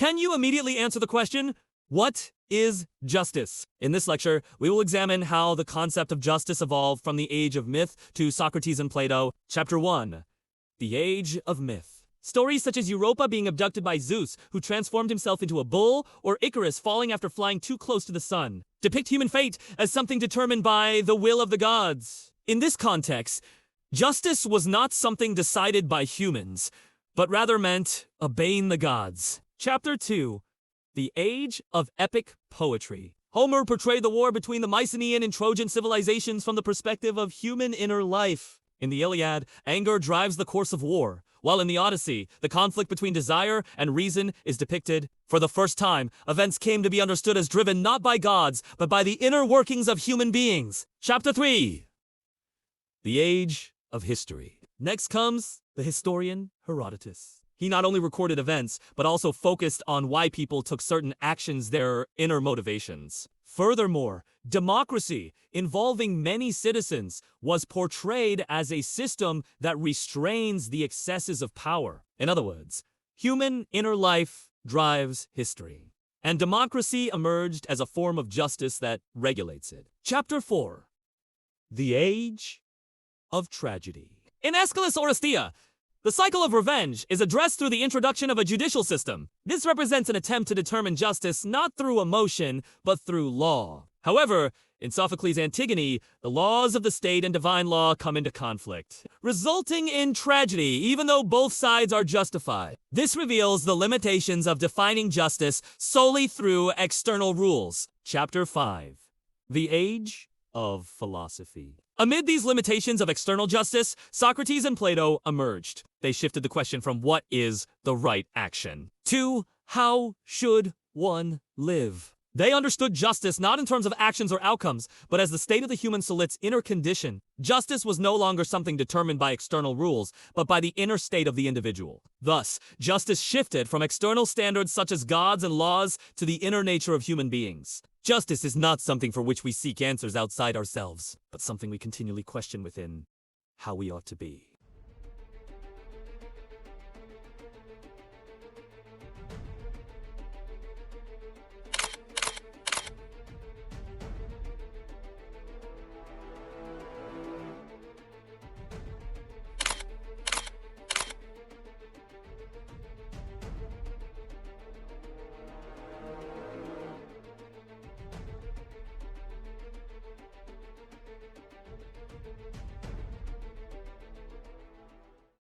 Can you immediately answer the question, what is justice? In this lecture, we will examine how the concept of justice evolved from the age of myth to Socrates and Plato. Chapter 1. The Age of Myth. Stories such as Europa being abducted by Zeus, who transformed himself into a bull, or Icarus falling after flying too close to the sun, depict human fate as something determined by the will of the gods. In this context, justice was not something decided by humans, but rather meant obeying the gods. Chapter 2. The Age of Epic Poetry. Homer portrayed the war between the Mycenaean and Trojan civilizations from the perspective of human inner life. In the Iliad, anger drives the course of war, while in the Odyssey, the conflict between desire and reason is depicted. For the first time, events came to be understood as driven not by gods, but by the inner workings of human beings. Chapter 3. The Age of History. Next comes the historian Herodotus. He not only recorded events, but also focused on why people took certain actions, their inner motivations. Furthermore, democracy, involving many citizens, was portrayed as a system that restrains the excesses of power. In other words, human inner life drives history, and democracy emerged as a form of justice that regulates it. Chapter 4. The Age of Tragedy. In Aeschylus' Oresteia, the cycle of revenge is addressed through the introduction of a judicial system. This represents an attempt to determine justice not through emotion, but through law. However, in Sophocles' Antigone, the laws of the state and divine law come into conflict, resulting in tragedy, even though both sides are justified. This reveals the limitations of defining justice solely through external rules. Chapter 5. The Age of Philosophy. Amid these limitations of external justice, Socrates and Plato emerged. They shifted the question from what is the right action to how should one live. They understood justice not in terms of actions or outcomes, but as the state of the human soul, its inner condition. Justice was no longer something determined by external rules, but by the inner state of the individual. Thus, justice shifted from external standards such as gods and laws to the inner nature of human beings. Justice is not something for which we seek answers outside ourselves, but something we continually question within how we ought to be.